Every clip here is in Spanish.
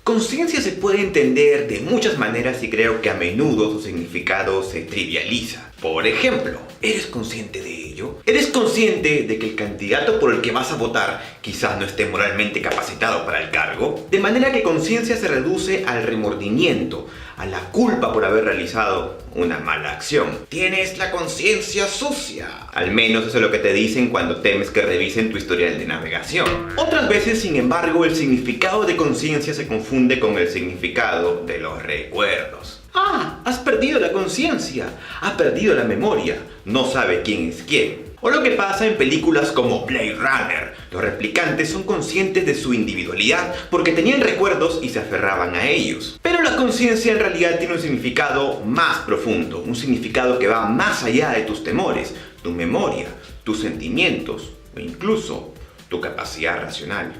Conciencia se puede entender de muchas maneras y creo que a menudo su significado se trivializa. Por ejemplo, ¿eres consciente de ello? ¿Eres consciente de que el candidato por el que vas a votar quizás no esté moralmente capacitado para el cargo? De manera que conciencia se reduce al remordimiento, a la culpa por haber realizado una mala acción. Tienes la conciencia sucia. Al menos eso es lo que te dicen cuando temes que revisen tu historial de navegación. Otras veces, sin embargo, el significado de conciencia se confunde con el significado de los recuerdos. Ah, has perdido la conciencia, has perdido la memoria, no sabe quién es quién. O lo que pasa en películas como Blade Runner. Los replicantes son conscientes de su individualidad porque tenían recuerdos y se aferraban a ellos. Pero la conciencia en realidad tiene un significado más profundo, un significado que va más allá de tus temores, tu memoria, tus sentimientos o incluso tu capacidad racional.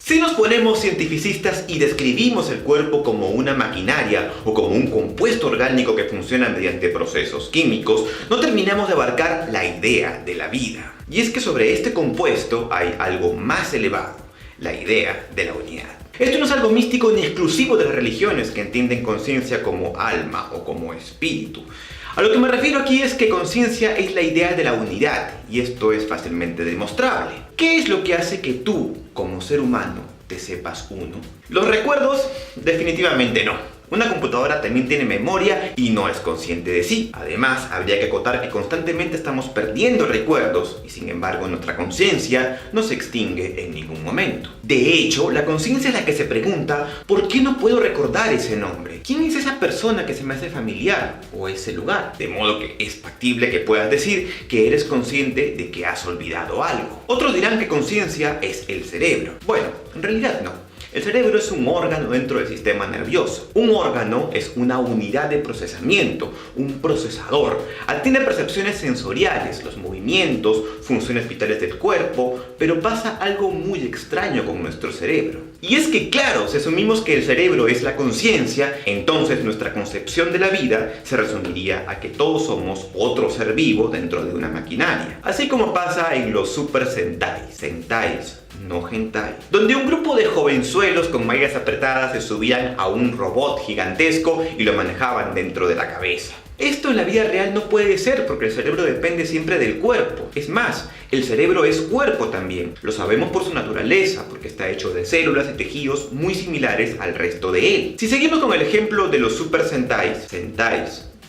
Si nos ponemos cientificistas y describimos el cuerpo como una maquinaria o como un compuesto orgánico que funciona mediante procesos químicos, no terminamos de abarcar la idea de la vida. Y es que sobre este compuesto hay algo más elevado, la idea de la unidad. Esto no es algo místico ni exclusivo de las religiones que entienden conciencia como alma o como espíritu. A lo que me refiero aquí es que conciencia es la idea de la unidad, y esto es fácilmente demostrable. ¿Qué es lo que hace que tú, como ser humano, te sepas uno? Los recuerdos, definitivamente no. Una computadora también tiene memoria y no es consciente de sí. Además, habría que acotar que constantemente estamos perdiendo recuerdos y sin embargo nuestra conciencia no se extingue en ningún momento. De hecho, la conciencia es la que se pregunta ¿por qué no puedo recordar ese nombre? ¿Quién es esa persona que se me hace familiar? ¿O ese lugar? De modo que es factible que puedas decir que eres consciente de que has olvidado algo. Otros dirán que conciencia es el cerebro. Bueno, en realidad no. El cerebro es un órgano dentro del sistema nervioso. Un órgano es una unidad de procesamiento, un procesador. Tiene percepciones sensoriales, los movimientos, funciones vitales del cuerpo, pero pasa algo muy extraño con nuestro cerebro. Y es que, claro, si asumimos que el cerebro es la conciencia, entonces nuestra concepción de la vida se resumiría a que todos somos otro ser vivo dentro de una maquinaria. Así como pasa en los Super Sentais, no hentai, donde un grupo de jovenzuelos con mallas apretadas se subían a un robot gigantesco y lo manejaban dentro de la cabeza. Esto en la vida real no puede ser porque el cerebro depende siempre del cuerpo. Es más, el cerebro es cuerpo también. Lo sabemos por su naturaleza, porque está hecho de células y tejidos muy similares al resto de él. Si seguimos con el ejemplo de los Super Sentais,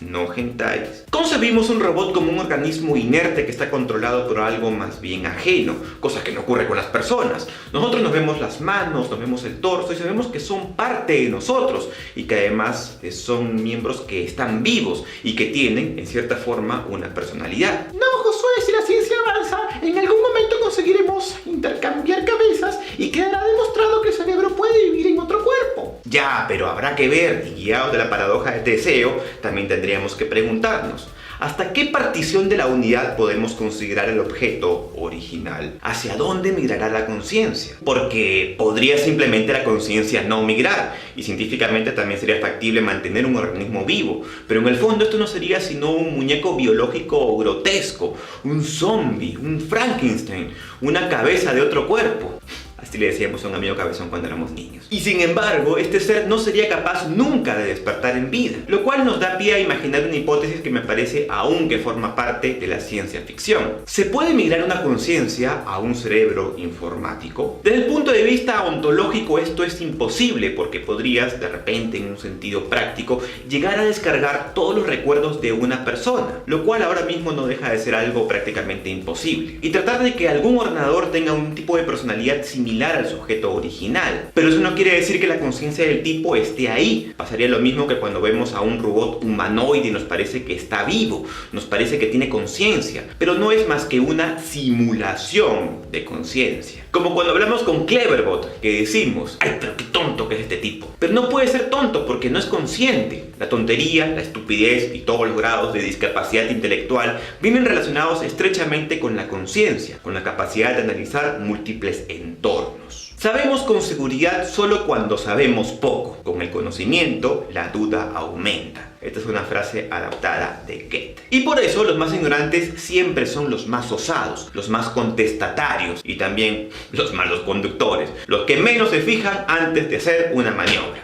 no hentais, concebimos un robot como un organismo inerte que está controlado por algo más bien ajeno, cosa que no ocurre con las personas. Nosotros nos vemos las manos, nos vemos el torso y sabemos que son parte de nosotros y que además son miembros que están vivos y que tienen, en cierta forma, una personalidad. No, Josué, si la ciencia avanza, en algún momento conseguiremos intercambiar cabezas y quedará demostrado que el cerebro puede vivir en otro cuerpo. Ya, pero habrá que ver, y guiados de la paradoja de Teseo, también tendríamos que preguntarnos ¿hasta qué partición de la unidad podemos considerar el objeto original? ¿Hacia dónde migrará la conciencia? Porque podría simplemente la conciencia no migrar y científicamente también sería factible mantener un organismo vivo, pero en el fondo esto no sería sino un muñeco biológico grotesco, un zombie, un Frankenstein, una cabeza de otro cuerpo. Así le decíamos a un amigo cabezón cuando éramos niños. Y sin embargo, este ser no sería capaz nunca de despertar en vida, lo cual nos da pie a imaginar una hipótesis que me parece aún que forma parte de la ciencia ficción. ¿Se puede migrar una conciencia a un cerebro informático? Desde el punto de vista ontológico esto es imposible porque podrías, de repente, en un sentido práctico, llegar a descargar todos los recuerdos de una persona, lo cual ahora mismo no deja de ser algo prácticamente imposible. Y tratar de que algún ordenador tenga un tipo de personalidad similar al sujeto original. Pero eso no quiere decir que la conciencia del tipo esté ahí. Pasaría lo mismo que cuando vemos a un robot humanoide y nos parece que está vivo, nos parece que tiene conciencia, pero no es más que una simulación de conciencia. Como cuando hablamos con Cleverbot, que decimos, ¡ay, pero qué tonto que es este tipo! Pero no puede ser tonto porque no es consciente. La tontería, la estupidez y todos los grados de discapacidad intelectual vienen relacionados estrechamente con la conciencia, con la capacidad de analizar múltiples entornos. sabemos. Sabemos con seguridad solo cuando sabemos poco. Con el conocimiento, la duda aumenta. Esta es una frase adaptada de Goethe. Y por eso los más ignorantes siempre son los más osados, los más contestatarios y también los malos conductores, los que menos se fijan antes de hacer una maniobra.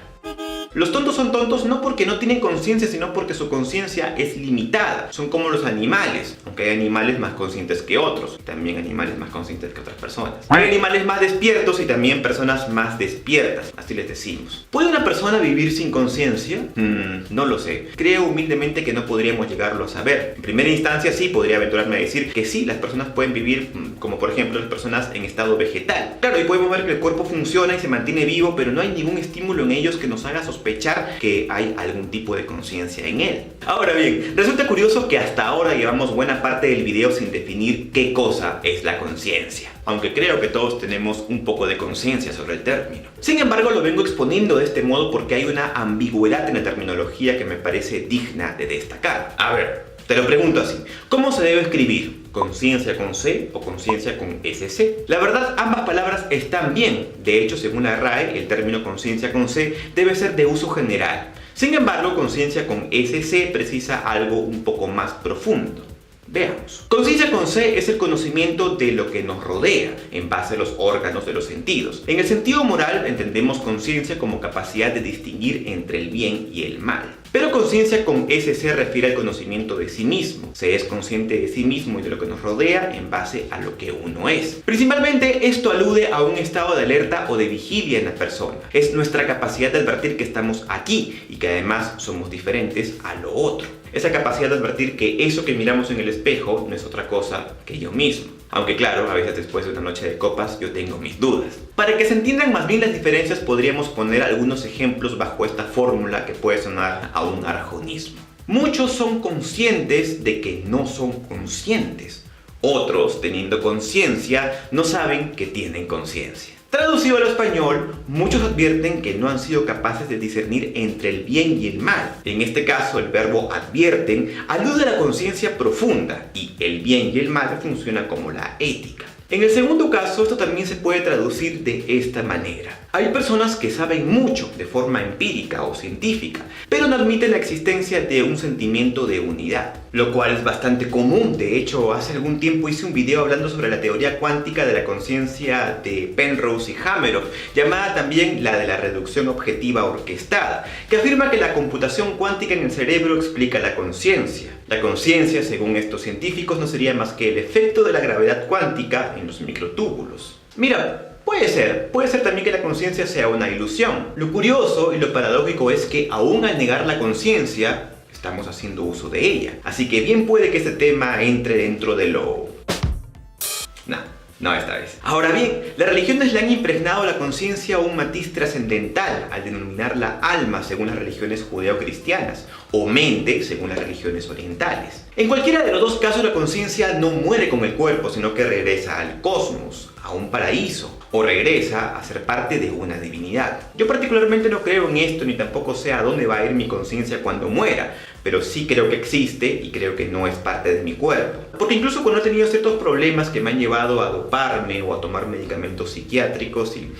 Los tontos son tontos no porque no tienen conciencia, sino porque su conciencia es limitada. Son como los animales, aunque hay animales más conscientes que otros, también animales más conscientes que otras personas. Hay animales más despiertos y también personas más despiertas, así les decimos. ¿Puede una persona vivir sin conciencia? No lo sé. Creo humildemente que no podríamos llegarlo a saber. En primera instancia sí podría aventurarme a decir que sí, las personas pueden vivir como por ejemplo las personas en estado vegetal. Claro, y podemos ver que el cuerpo funciona y se mantiene vivo, pero no hay ningún estímulo en ellos que nos haga sospechar que hay algún tipo de conciencia en él. Ahora bien, resulta curioso que hasta ahora llevamos buena parte del video sin definir qué cosa es la conciencia, aunque creo que todos tenemos un poco de conciencia sobre el término. Sin embargo, lo vengo exponiendo de este modo porque hay una ambigüedad en la terminología que me parece digna de destacar. A ver, te lo pregunto así, ¿cómo se debe escribir? ¿Conciencia con C o conciencia con SC? La verdad, ambas palabras están bien. De hecho, según la RAE, el término conciencia con C debe ser de uso general. Sin embargo, conciencia con SC precisa algo un poco más profundo. Veamos. Conciencia con C es el conocimiento de lo que nos rodea en base a los órganos de los sentidos. En el sentido moral entendemos conciencia como capacidad de distinguir entre el bien y el mal. Pero conciencia con SC refiere al conocimiento de sí mismo. Se es consciente de sí mismo y de lo que nos rodea en base a lo que uno es. Principalmente esto alude a un estado de alerta o de vigilia en la persona. Es nuestra capacidad de advertir que estamos aquí y que además somos diferentes a lo otro. Esa capacidad de advertir que eso que miramos en el espejo no es otra cosa que yo mismo. Aunque claro, a veces después de una noche de copas yo tengo mis dudas. Para que se entiendan más bien las diferencias podríamos poner algunos ejemplos bajo esta fórmula que puede sonar a un arjonismo. Muchos son conscientes de que no son conscientes. Otros, teniendo conciencia, no saben que tienen conciencia. Traducido al español, muchos advierten que no han sido capaces de discernir entre el bien y el mal. En este caso, el verbo advierten alude a la conciencia profunda y el bien y el mal funciona como la ética. En el segundo caso, esto también se puede traducir de esta manera. Hay personas que saben mucho de forma empírica o científica, pero no admiten la existencia de un sentimiento de unidad, lo cual es bastante común. De hecho, hace algún tiempo hice un video hablando sobre la teoría cuántica de la conciencia de Penrose y Hameroff, llamada también la de la reducción objetiva orquestada, que afirma que la computación cuántica en el cerebro explica la conciencia. La conciencia, según estos científicos, no sería más que el efecto de la gravedad cuántica en los microtúbulos. Mira, puede ser también que la conciencia sea una ilusión. Lo curioso y lo paradójico es que aún al negar la conciencia, estamos haciendo uso de ella. Así que bien puede que este tema entre dentro de lo... No esta vez. Ahora bien, las religiones le han impregnado a la conciencia un matiz trascendental al denominarla alma según las religiones judeo-cristianas o mente según las religiones orientales. En cualquiera de los dos casos la conciencia no muere con el cuerpo, sino que regresa al cosmos, a un paraíso, o regresa a ser parte de una divinidad. Yo particularmente no creo en esto ni tampoco sé a dónde va a ir mi conciencia cuando muera, pero sí creo que existe y creo que no es parte de mi cuerpo. Porque incluso cuando he tenido ciertos problemas que me han llevado a doparme o a tomar medicamentos psiquiátricos y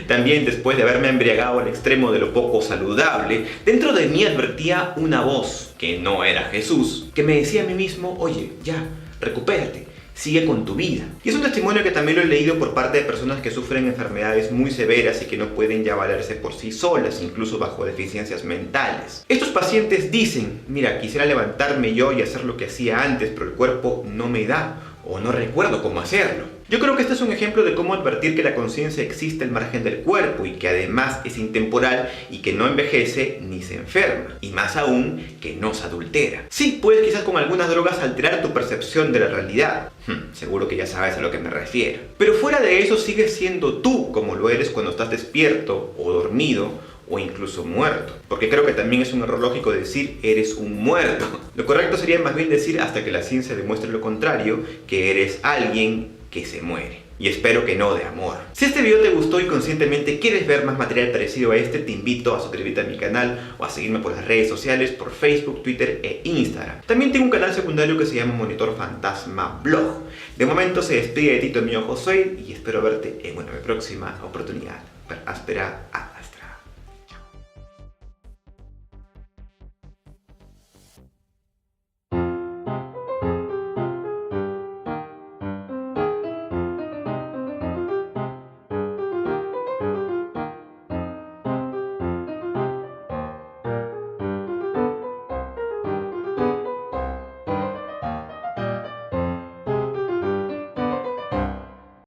también después de haberme embriagado al extremo de lo poco saludable, dentro de mí advertía una voz, que no era Jesús, que me decía a mí mismo, oye, ya, recupérate. Sigue con tu vida. Y es un testimonio que también lo he leído por parte de personas que sufren enfermedades muy severas y que no pueden ya valerse por sí solas, incluso bajo deficiencias mentales. Estos pacientes dicen, mira, quisiera levantarme yo y hacer lo que hacía antes, pero el cuerpo no me da o no recuerdo cómo hacerlo. Yo creo que este es un ejemplo de cómo advertir que la conciencia existe al margen del cuerpo y que además es intemporal y que no envejece ni se enferma. Y más aún, que no se adultera. Sí, puedes quizás con algunas drogas alterar tu percepción de la realidad. Seguro que ya sabes a lo que me refiero. Pero fuera de eso sigues siendo tú como lo eres cuando estás despierto o dormido o incluso muerto. Porque creo que también es un error lógico decir eres un muerto. Lo correcto sería más bien decir hasta que la ciencia demuestre lo contrario, que eres alguien que se muere. Y espero que no de amor. Si este video te gustó y conscientemente quieres ver más material parecido a este, te invito a suscribirte a mi canal o a seguirme por las redes sociales, por Facebook, Twitter e Instagram. También tengo un canal secundario que se llama Monitor Fantasma Blog. De momento se despide de ti tu amigo Josué y espero verte en una próxima oportunidad. Áspera.